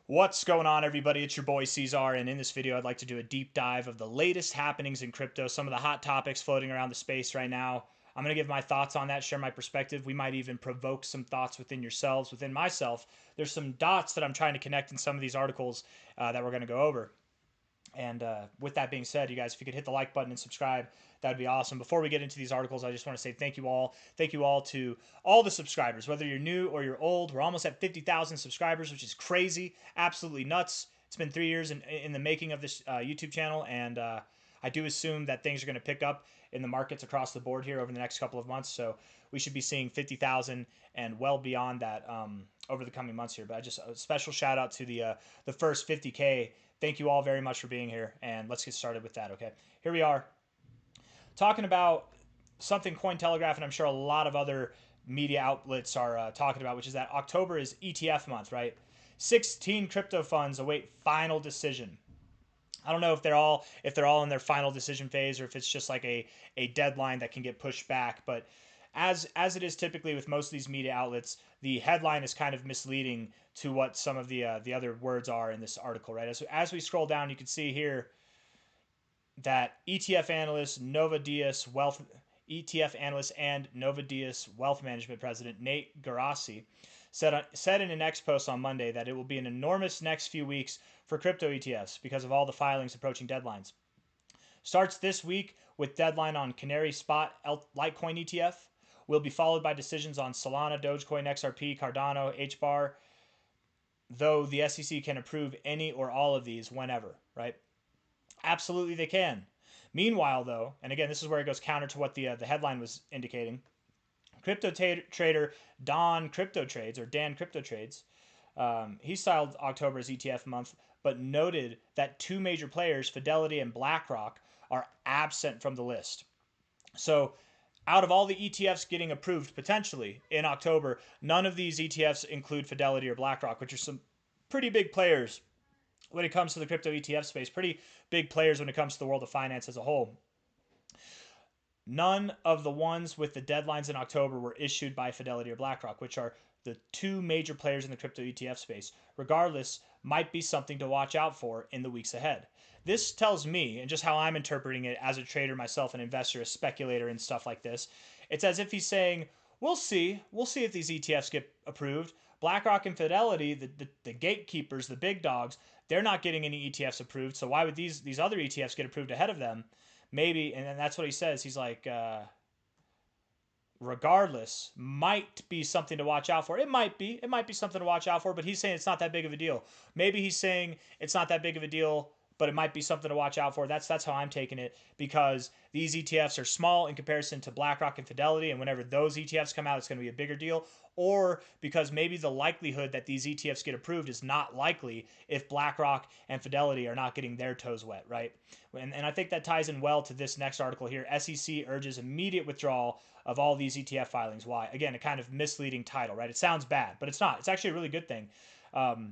What's going on, everybody? It's your boy C-Zar, and in this video I'd like to do a deep dive of the latest happenings in crypto, some of the hot topics floating around the space right now. I'm going to give my thoughts on that, share my perspective. We might even provoke some thoughts within yourselves, within myself. There's some dots that I'm trying to connect in some of these articles that we're going to go over. And with that being said, you guys, if you could hit the like button and subscribe, that would be awesome. Before we get into these articles, I just want to say thank you all. Thank you all to all the subscribers, whether you're new or you're old. We're almost at 50,000 subscribers, which is crazy, absolutely nuts. It's been 3 years in the making of this YouTube channel, and I do assume that things are going to pick up in the markets across the board here over the next couple of months. So we should be seeing 50,000 and well beyond that over the coming months here. But just a special shout out to the first 50K. Thank you all very much for being here, and let's get started with that, okay? Here we are, talking about something Cointelegraph and I'm sure a lot of other media outlets are talking about, which is that October is ETF month, right? 16 crypto funds await final decision. I don't know if they're all in their final decision phase or if it's just like a deadline that can get pushed back, but as it is typically with most of these media outlets, the headline is kind of misleading to what some of the other words are in this article, right? As we scroll down, you can see here that ETF analyst and Nova Diaz Wealth Management president Nate Garassi said in an X post on Monday that it will be an enormous next few weeks for crypto ETFs because of all the filings approaching deadlines. Starts this week with deadline on Canary Spot Litecoin ETF. Will be followed by decisions on Solana, Dogecoin, XRP, Cardano, HBAR, though the SEC can approve any or all of these whenever, right? Absolutely they can. Meanwhile, though, and again, this is where it goes counter to what the headline was indicating, crypto trader Dan Crypto Trades, he styled October as ETF month, but noted that two major players, Fidelity and BlackRock, are absent from the list. So out of all the ETFs getting approved potentially in October, none of these ETFs include Fidelity or BlackRock, which are some pretty big players when it comes to the crypto ETF space, pretty big players when it comes to the world of finance as a whole. None of the ones with the deadlines in October were issued by Fidelity or BlackRock, which are the two major players in the crypto ETF space. Regardless, might be something to watch out for in the weeks ahead. This tells me, and just how I'm interpreting it as a trader myself, an investor, a speculator, and stuff like this, it's as if he's saying, we'll see if these ETFs get approved. BlackRock and Fidelity, the gatekeepers, the big dogs, they're not getting any ETFs approved. So why would these other ETFs get approved ahead of them? Maybe, and then that's what he says. He's like, regardless, might be something to watch out for. It might be something to watch out for, but he's saying it's not that big of a deal. Maybe he's saying it's not that big of a deal, but it might be something to watch out for. That's how I'm taking it, because these ETFs are small in comparison to BlackRock and Fidelity, and whenever those ETFs come out, it's going to be a bigger deal. Or because maybe the likelihood that these ETFs get approved is not likely if BlackRock and Fidelity are not getting their toes wet, right? And I think that ties in well to this next article here. SEC urges immediate withdrawal of all these ETF filings. Why? Again, a kind of misleading title, right? It sounds bad, but it's not. It's actually a really good thing. The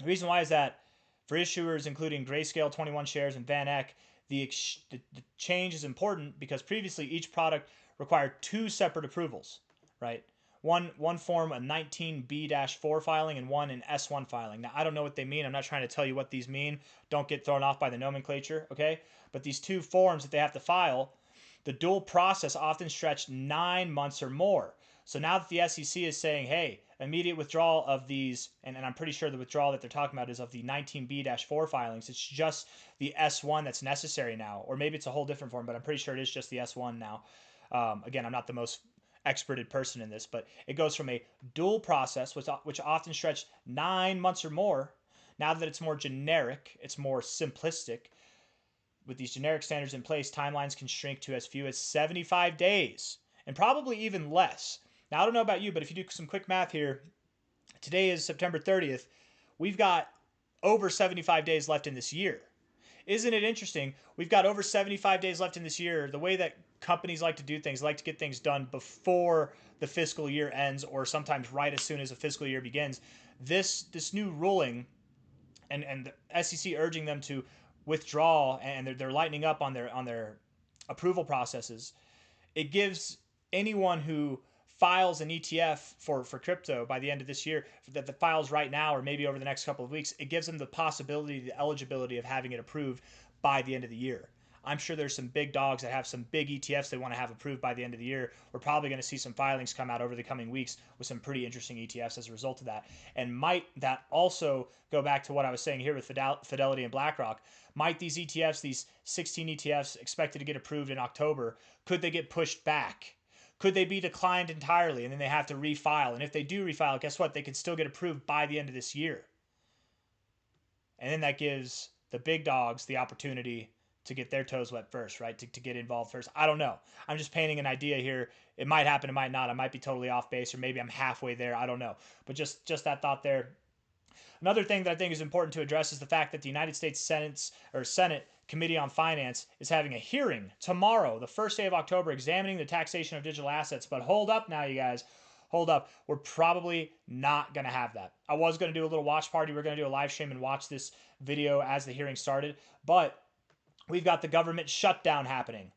reason why is that for issuers including Grayscale 21 Shares and Van Eck, the change is important because previously each product required two separate approvals, right? One form a 19B-4 filing and one an S1 filing. Now, I don't know what they mean. I'm not trying to tell you what these mean. Don't get thrown off by the nomenclature, okay? But these two forms that they have to file, the dual process often stretched 9 months or more. So now that the SEC is saying, hey, immediate withdrawal of these, and I'm pretty sure the withdrawal that they're talking about is of the 19B-4 filings. It's just the S1 that's necessary now. Or maybe it's a whole different form, but I'm pretty sure it is just the S1 now. Again, I'm not the most experted person in this, but it goes from a dual process, which often stretched 9 months or more. Now that it's more generic, it's more simplistic. With these generic standards in place, timelines can shrink to as few as 75 days and probably even less. Now, I don't know about you, but if you do some quick math here, today is September 30th. We've got over 75 days left in this year. Isn't it interesting? We've got over 75 days left in this year. The way that companies like to do things, like to get things done before the fiscal year ends, or sometimes right as soon as the fiscal year begins. This new ruling and the SEC urging them to withdraw, and they're lightening up on their approval processes. It gives anyone who files an ETF for crypto by the end of this year, that files right now or maybe over the next couple of weeks, it gives them the possibility, the eligibility of having it approved by the end of the year. I'm sure there's some big dogs that have some big ETFs they want to have approved by the end of the year. We're probably going to see some filings come out over the coming weeks with some pretty interesting ETFs as a result of that. And might that also go back to what I was saying here with Fidelity and BlackRock? Might these ETFs, these 16 ETFs expected to get approved in October, could they get pushed back? Could they be declined entirely and then they have to refile? And if they do refile, guess what? They can still get approved by the end of this year. And then that gives the big dogs the opportunity to get their toes wet first, right? To get involved first. I don't know. I'm just painting an idea here. It might happen, it might not. I might be totally off base, or maybe I'm halfway there. I don't know. But just that thought there. Another thing that I think is important to address is the fact that the United States Senate Committee on Finance is having a hearing tomorrow, the first day of October, examining the taxation of digital assets. But hold up now, you guys. Hold up. We're probably not going to have that. I was going to do a little watch party. We're going to do a live stream and watch this video as the hearing started. But we've got the government shutdown happening.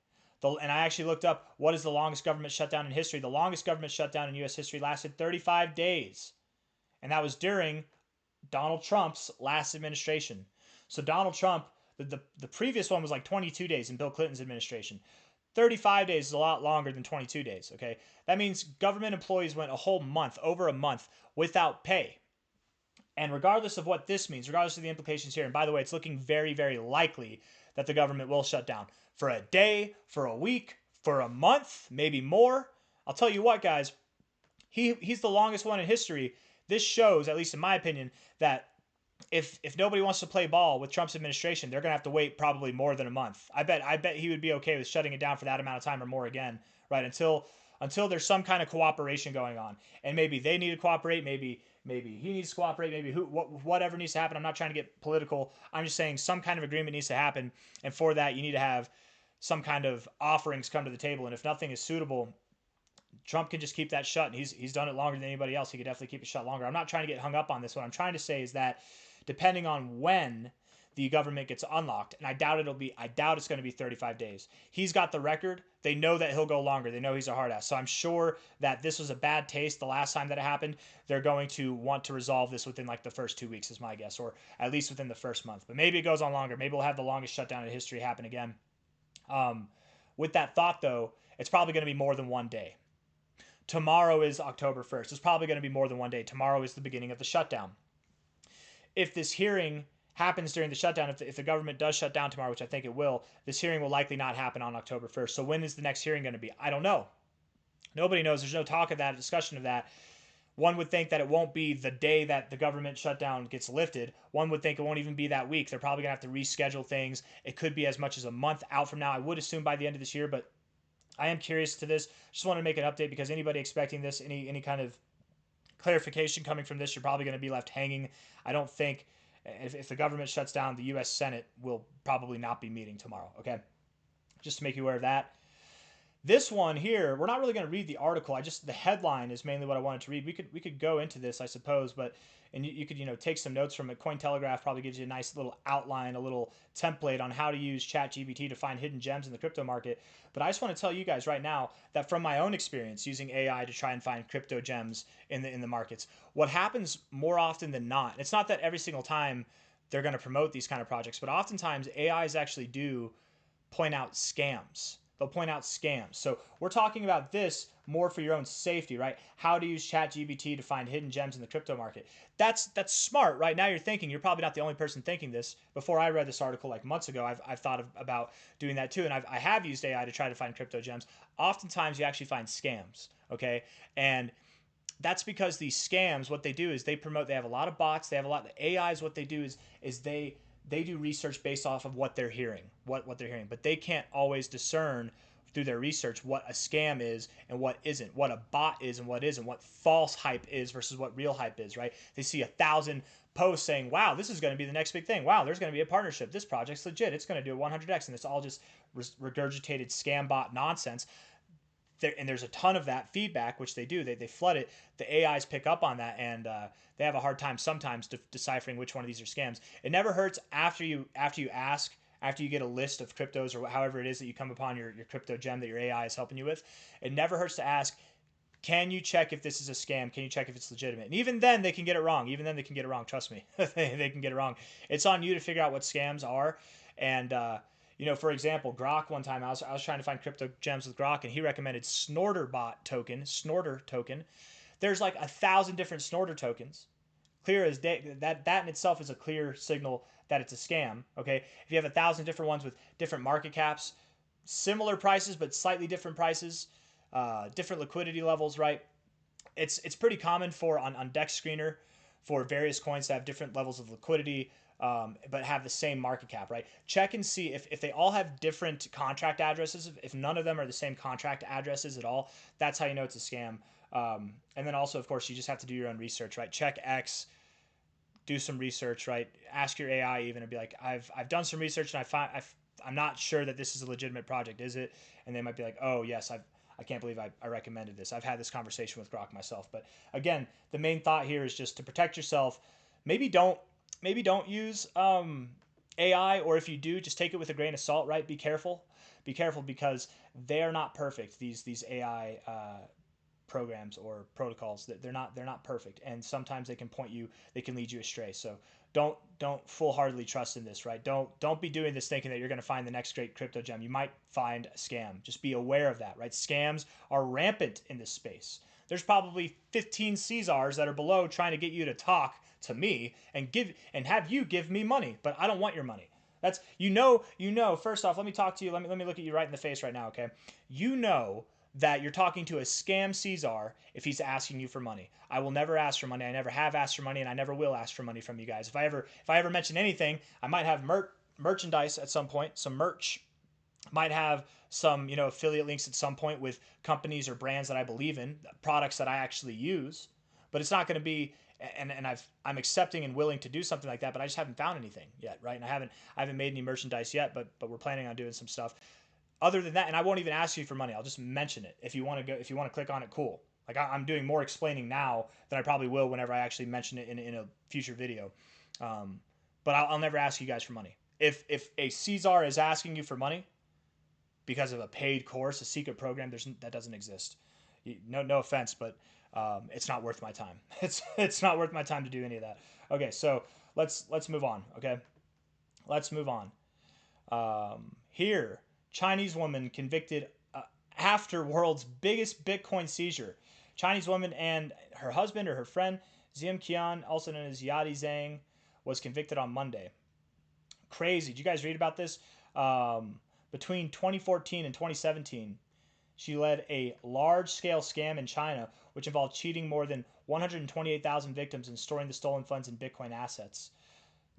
And I actually looked up what is the longest government shutdown in history. The longest government shutdown in U.S. history lasted 35 days. And that was during Donald Trump's last administration. So Donald Trump, the previous one was like 22 days in Bill Clinton's administration. 35 days is a lot longer than 22 days, okay? That means government employees went a whole month, over a month, without pay. And regardless of what this means, regardless of the implications here, and by the way, it's looking very, very likely that the government will shut down for a day, for a week, for a month, maybe more. I'll tell you what, guys, he's the longest one in history. This shows, at least in my opinion, that if nobody wants to play ball with Trump's administration, they're going to have to wait probably more than a month. I bet he would be okay with shutting it down for that amount of time or more again, right? Until there's some kind of cooperation going on. And maybe they need to cooperate, maybe he needs to cooperate, maybe whatever needs to happen. I'm not trying to get political. I'm just saying some kind of agreement needs to happen. And for that, you need to have some kind of offerings come to the table. And if nothing is suitable, Trump can just keep that shut. And he's done it longer than anybody else. He could definitely keep it shut longer. I'm not trying to get hung up on this. What I'm trying to say is that depending on when the government gets unlocked, and I doubt it's going to be 35 days. He's got the record. They know that he'll go longer. They know he's a hard ass. So I'm sure that this was a bad taste the last time that it happened. They're going to want to resolve this within like the first 2 weeks is my guess, or at least within the first month. But maybe it goes on longer. Maybe we'll have the longest shutdown in history happen again. With that thought, though, it's probably going to be more than one day. Tomorrow is October 1st. It's probably going to be more than one day. Tomorrow is the beginning of the shutdown. If this hearing happens during the shutdown, if the government does shut down tomorrow, which I think it will, this hearing will likely not happen on October 1st. So when is the next hearing going to be? I don't know. Nobody knows. There's no talk of that, discussion of that. One would think that it won't be the day that the government shutdown gets lifted. One would think it won't even be that week. They're probably going to have to reschedule things. It could be as much as a month out from now. I would assume by the end of this year, but I am curious to this. Just want to make an update because anybody expecting this, any kind of clarification coming from this, you're probably going to be left hanging. I don't think if the government shuts down, the U.S. Senate will probably not be meeting tomorrow, okay? Just to make you aware of that. This one here, we're not really going to read the article. The headline is mainly what I wanted to read. We could go into this, I suppose, and you could take some notes from it. Cointelegraph probably gives you a nice little outline, a little template on how to use ChatGPT to find hidden gems in the crypto market. But I just want to tell you guys right now that from my own experience using AI to try and find crypto gems in the markets, what happens more often than not, it's not that every single time they're going to promote these kind of projects, but oftentimes AIs actually do point out scams. They'll point out scams. So we're talking about this more for your own safety, right? How to use ChatGPT to find hidden gems in the crypto market. That's smart, right? Now you're probably not the only person thinking this. Before I read this article like months ago, I've thought about doing that too. And I have used AI to try to find crypto gems. Oftentimes you actually find scams, okay? And that's because these scams, what they do is they have a lot of bots. They have a lot of AIs. What they do is they do research based off of what they're hearing, what they're hearing, but they can't always discern through their research what a scam is and what isn't, what a bot is and what isn't, what false hype is versus what real hype is, right? They see 1,000 posts saying, wow, this is going to be the next big thing. Wow, there's going to be a partnership. This project's legit. It's going to do 100x. And it's all just regurgitated scam bot nonsense. And there's a ton of that feedback, which they do. They flood it. The AIs pick up on that, and they have a hard time sometimes deciphering which one of these are scams. It never hurts after you get a list of cryptos or however it is that you come upon your crypto gem that your AI is helping you with. It never hurts to ask, can you check if this is a scam? Can you check if it's legitimate? And even then, they can get it wrong. Even then, they can get it wrong. Trust me, they can get it wrong. It's on you to figure out what scams are. And you know, for example, Grok. One time, I was trying to find crypto gems with Grok, and he recommended Snorter token. There's like 1,000 different Snorter tokens. Clear as day. That in itself is a clear signal that it's a scam. Okay, if you have 1,000 different ones with different market caps, similar prices but slightly different prices, different liquidity levels, right? It's pretty common for on Dex Screener for various coins to have different levels of liquidity, but have the same market cap, right? Check and see if they all have different contract addresses. If none of them are the same contract addresses at all, that's how you know it's a scam. And then also, of course, you just have to do your own research, right? Check X, do some research, right? Ask your AI even and be like, I've done some research and I'm not sure that this is a legitimate project, is it? And they might be like, oh yes, I can't believe I recommended this. I've had this conversation with Grok myself. But again, the main thought here is just to protect yourself. Maybe don't use AI, or if you do, just take it with a grain of salt, right? Be careful because they are not perfect. These AI programs or protocols, that they're not perfect, and sometimes they can lead you astray. So don't full-heartedly trust in this, right? Don't be doing this thinking that you're going to find the next great crypto gem. You might find a scam. Just be aware of that, right? Scams are rampant in this space. There's probably 15 C-Zars that are below trying to get you to talk to me and have you give me money, but I don't want your money. That's first off, let me talk to you. Let me look at you right in the face right now, okay? You know that you're talking to a scam C-Zar if he's asking you for money. I will never ask for money. I never have asked for money, and I never will ask for money from you guys. If I ever mention anything, I might have merchandise at some point, some merch. Might have some, affiliate links at some point with companies or brands that I believe in, products that I actually use. But it's not going to be, and I'm accepting and willing to do something like that, but I just haven't found anything yet, right? And I haven't made any merchandise yet, but we're planning on doing some stuff. Other than that, and I won't even ask you for money. I'll just mention it. If you want to click on it, cool. Like I'm doing more explaining now than I probably will whenever I actually mention it in a future video. But I'll never ask you guys for money. If a C-Zar is asking you for money because of a paid course, a secret program, that doesn't exist. No offense, but it's not worth my time. It's not worth my time to do any of that. Okay, so let's move on. Okay, let's move on. Here. Chinese woman convicted after world's biggest Bitcoin seizure. Chinese woman and her husband or her friend, Zim Qian, also known as Yadi Zhang, was convicted on Monday. Crazy. Did you guys read about this? Between 2014 and 2017, she led a large-scale scam in China, which involved cheating more than 128,000 victims and storing the stolen funds in Bitcoin assets.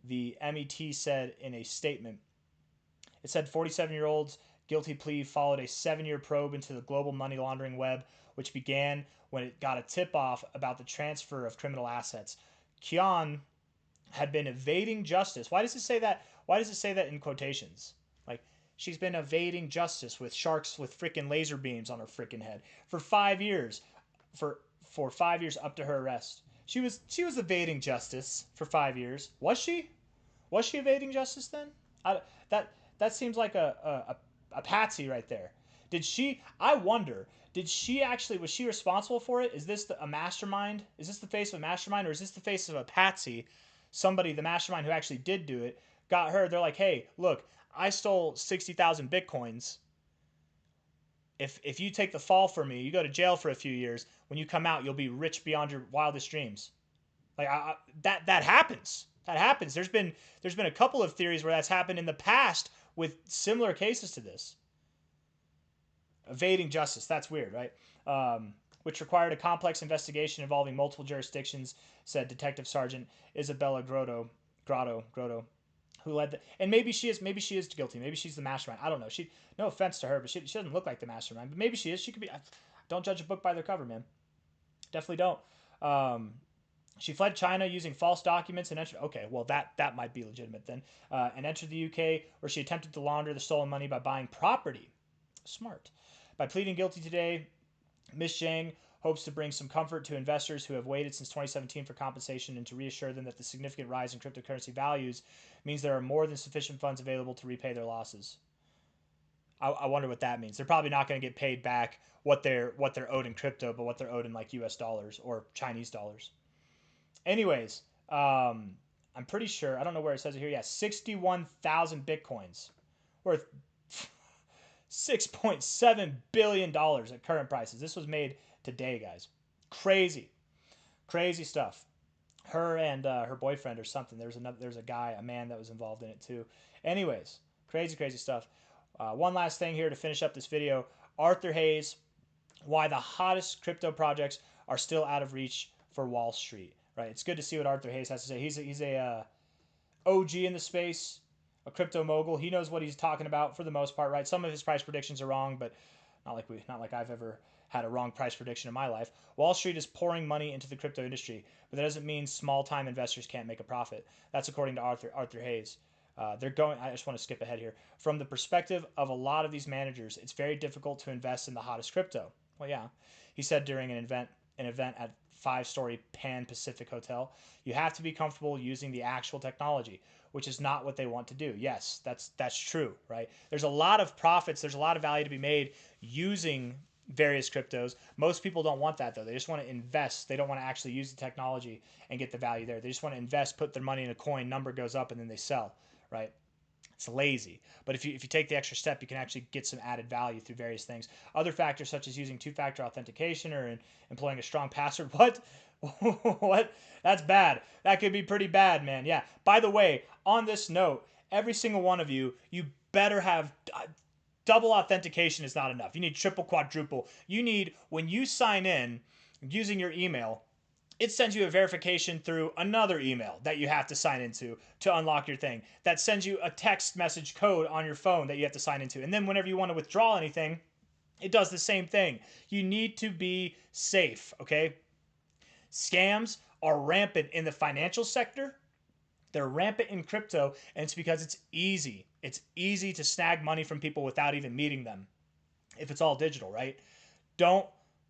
The MET said in a statement. It said 47-year-old's guilty plea followed a 7-year probe into the global money laundering web, which began when it got a tip-off about the transfer of criminal assets. Qian had been evading justice. Why does it say that? Why does it say that in quotations? Like, she's been evading justice with sharks with freaking laser beams on her freaking head for 5 years. For 5 years up to her arrest. She was evading justice for 5 years. Was she? Was she evading justice then? That seems like a patsy right there. I wonder, was she responsible for it? Is this a mastermind? Is this the face of a mastermind, or is this the face of a patsy? Somebody, the mastermind who actually did do it, got her. They're like, hey, look, I stole 60,000 Bitcoins. If you take the fall for me, you go to jail for a few years. When you come out, you'll be rich beyond your wildest dreams. Like that happens. That happens. There's been a couple of theories where that's happened in the past with similar cases to this. Evading justice. That's weird, right? Which required a complex investigation involving multiple jurisdictions, said Detective Sergeant Isabella Grotto, who led the. And maybe she is guilty. Maybe she's the mastermind. I don't know. No offense to her, but she doesn't look like the mastermind. But maybe she is. She could be. Don't judge a book by their cover, man. Definitely don't. She fled China using false documents and entered. Okay, well that might be legitimate then. And entered the UK, where she attempted to launder the stolen money by buying property. Smart. By pleading guilty today, Ms. Zhang hopes to bring some comfort to investors who have waited since 2017 for compensation and to reassure them that the significant rise in cryptocurrency values means there are more than sufficient funds available to repay their losses. I wonder what that means. They're probably not going to get paid back what they're owed in crypto, but what they're owed in like US dollars or Chinese dollars. Anyways, I'm pretty sure, I don't know where it says it here. Yeah, 61,000 Bitcoins worth $6.7 billion at current prices. This was made today, guys. Crazy. Crazy stuff. Her and her boyfriend or something. There's a guy, a man that was involved in it too. Anyways, crazy stuff. One last thing here to finish up this video. Arthur Hayes, why the hottest crypto projects are still out of reach for Wall Street. Right? It's good to see what Arthur Hayes has to say. He's a OG in the space, a crypto mogul. He knows what he's talking about for the most part, right? Some of his price predictions are wrong, but not like I've ever had a wrong price prediction in my life. Wall Street is pouring money into the crypto industry, but that doesn't mean small-time investors can't make a profit. That's according to Arthur Hayes. They're going. I just want to skip ahead here. From the perspective of a lot of these managers, it's very difficult to invest in the hottest crypto. Well, yeah, he said during an event at 5-story Pan Pacific Hotel. You have to be comfortable using the actual technology, which is not what they want to do. Yes, that's true, right? There's a lot of profits. There's a lot of value to be made using various cryptos. Most people don't want that though. They just want to invest. They don't want to actually use the technology and get the value there. They just want to invest, put their money in a coin, number goes up, and then they sell, right? It's lazy. But if you take the extra step, you can actually get some added value through various things. Other factors such as using two-factor authentication or employing a strong password. What? What? That's bad. That could be pretty bad, man. Yeah. By the way, on this note, every single one of you better have double authentication is not enough. You need triple, quadruple. You need, when you sign in using your email, it sends you a verification through another email that you have to sign into to unlock your thing. That sends you a text message code on your phone that you have to sign into. And then whenever you want to withdraw anything, it does the same thing. You need to be safe, okay? Scams are rampant in the financial sector. They're rampant in crypto, and it's because it's easy. It's easy to snag money from people without even meeting them if it's all digital, right? Don't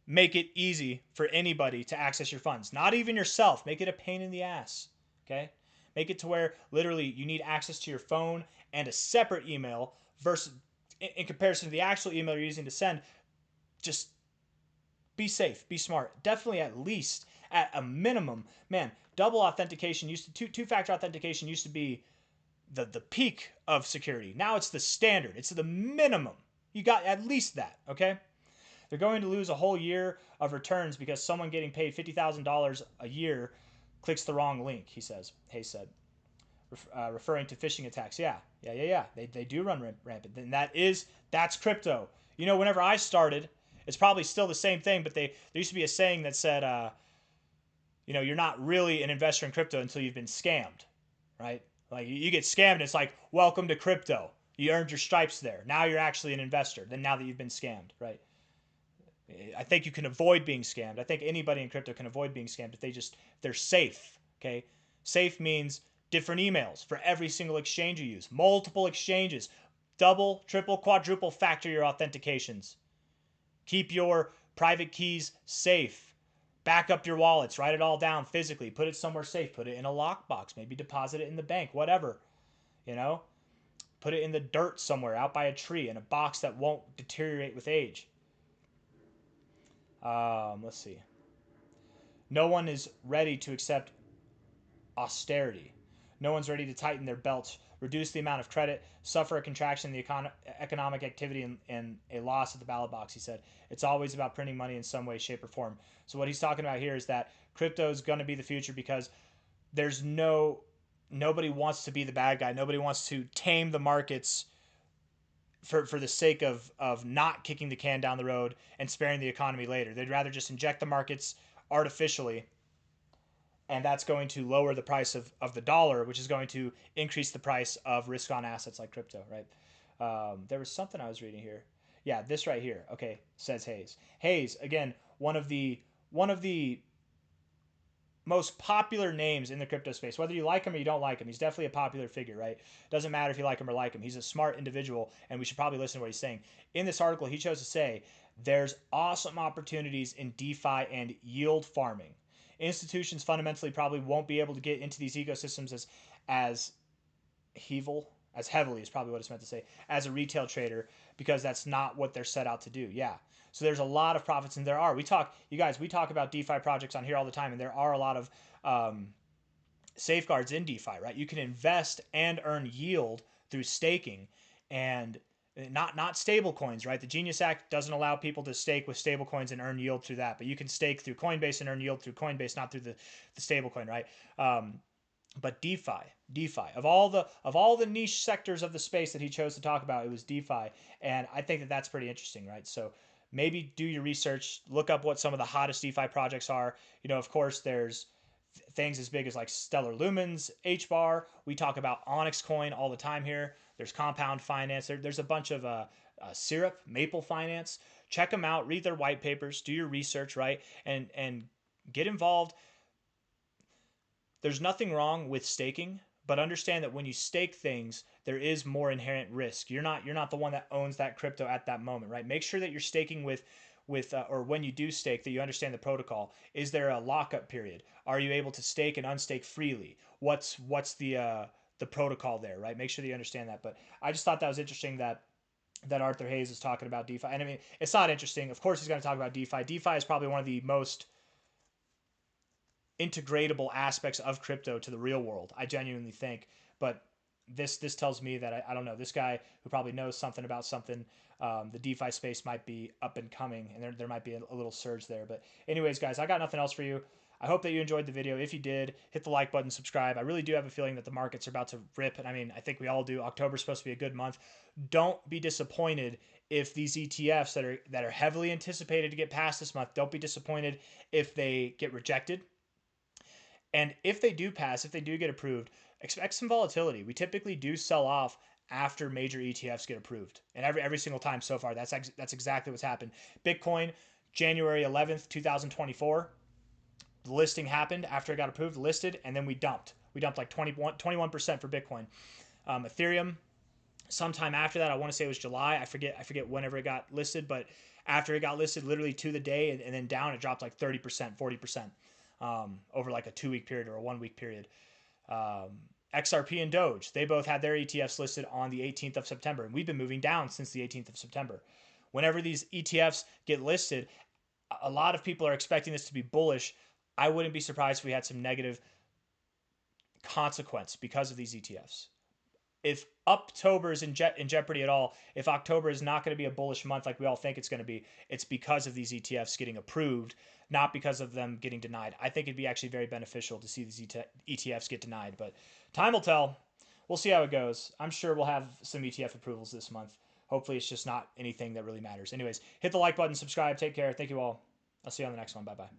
make it easy for anybody to access your funds. Not even yourself. Make it a pain in the ass, okay? Make it to where literally you need access to your phone and a separate email versus in comparison to the actual email you're using to send. Just be safe, be smart. Definitely at least at a minimum, man, double authentication used to two-factor authentication used to be the peak of security. Now it's the standard. It's the minimum. You got at least that, okay? They're going to lose a whole year of returns because someone getting paid $50,000 a year clicks the wrong link, Hayes said, referring to phishing attacks. Yeah. They do run rampant. And that's crypto. You know, whenever I started, it's probably still the same thing, but there used to be a saying that said, you're not really an investor in crypto until you've been scammed, right? Like you get scammed, and it's like, welcome to crypto. You earned your stripes there. Now you're actually an investor. Then now that you've been scammed, right? I think you can avoid being scammed. I think anybody in crypto can avoid being scammed if they're safe. Okay, safe means different emails for every single exchange you use, multiple exchanges, double, triple, quadruple factor your authentications. Keep your private keys safe. Back up your wallets. Write it all down physically. Put it somewhere safe. Put it in a lockbox. Maybe deposit it in the bank. Whatever. Put it in the dirt somewhere out by a tree in a box that won't deteriorate with age. Let's see. No one is ready to accept austerity. No one's ready to tighten their belts, reduce the amount of credit, suffer a contraction in the economic activity, and a loss at the ballot box, he said. It's always about printing money in some way, shape, or form. So what he's talking about here is that crypto is going to be the future because nobody wants to be the bad guy. Nobody wants to tame the markets for the sake of not kicking the can down the road and sparing the economy later. They'd rather just inject the markets artificially, and that's going to lower the price of the dollar, which is going to increase the price of risk-on assets like crypto, right? There was something I was reading here. Yeah, this right here. Okay, says Hayes. Hayes, again, one of the most popular names in the crypto space. Whether you like him or you don't like him, he's definitely a popular figure, right? Doesn't matter if you like him or like him. He's a smart individual, and we should probably listen to what he's saying. In this article, he chose to say, there's awesome opportunities in DeFi and yield farming. Institutions fundamentally probably won't be able to get into these ecosystems as evil. as heavily is probably what it's meant to say, as a retail trader, because that's not what they're set out to do. Yeah. So there's a lot of profits, and you guys, we talk about DeFi projects on here all the time, and there are a lot of safeguards in DeFi, right? You can invest and earn yield through staking, and not stable coins, right? The Genius Act doesn't allow people to stake with stable coins and earn yield through that, but you can stake through Coinbase and earn yield through Coinbase, not through the stable coin, right? But DeFi, of all the niche sectors of the space that he chose to talk about, it was DeFi, and I think that that's pretty interesting, right? So maybe do your research, look up what some of the hottest DeFi projects are. Of course, there's things as big as like Stellar Lumens, HBAR. We talk about Onyx Coin all the time here. There's Compound Finance. There's a bunch of Syrup, Maple Finance. Check them out. Read their white papers. Do your research, right? And get involved. There's nothing wrong with staking, but understand that when you stake things, there is more inherent risk. You're not the one that owns that crypto at that moment, right? Make sure that you're staking with or when you do stake, that you understand the protocol. Is there a lockup period? Are you able to stake and unstake freely? What's the protocol there, right? Make sure that you understand that. But I just thought that was interesting that Arthur Hayes is talking about DeFi. And I mean, it's not interesting. Of course, he's going to talk about DeFi. DeFi is probably one of the most integratable aspects of crypto to the real world, I genuinely think. But this tells me that I don't know, this guy who probably knows something about something, the DeFi space might be up and coming, and there might be a little surge there. But anyways, guys, I got nothing else for you. I hope that you enjoyed the video. If you did, hit the like button, subscribe. I really do have a feeling that the markets are about to rip, and I mean, I think we all do. October's supposed to be a good month. Don't be disappointed if these ETFs that are heavily anticipated to get passed this month, don't be disappointed if they get rejected. And if they do pass, if they do get approved, expect some volatility. We typically do sell off after major ETFs get approved, and every single time so far, that's exactly what's happened. Bitcoin, January 11th, 2024, the listing happened after it got approved, listed, and then we dumped. We dumped like 21% for Bitcoin. Ethereum, sometime after that, I want to say it was July. I forget whenever it got listed, but after it got listed, literally to the day, and then down, it dropped like 30%, 40%. Over like a 2-week period or a 1-week period. XRP and Doge, they both had their ETFs listed on the 18th of September, and we've been moving down since the 18th of September. Whenever these ETFs get listed, a lot of people are expecting this to be bullish. I wouldn't be surprised if we had some negative consequence because of these ETFs. If October is in jeopardy at all, if October is not going to be a bullish month like we all think it's going to be, it's because of these ETFs getting approved, not because of them getting denied. I think it'd be actually very beneficial to see these ETFs get denied, but time will tell. We'll see how it goes. I'm sure we'll have some ETF approvals this month. Hopefully it's just not anything that really matters. Anyways, hit the like button, subscribe, take care. Thank you all. I'll see you on the next one. Bye-bye.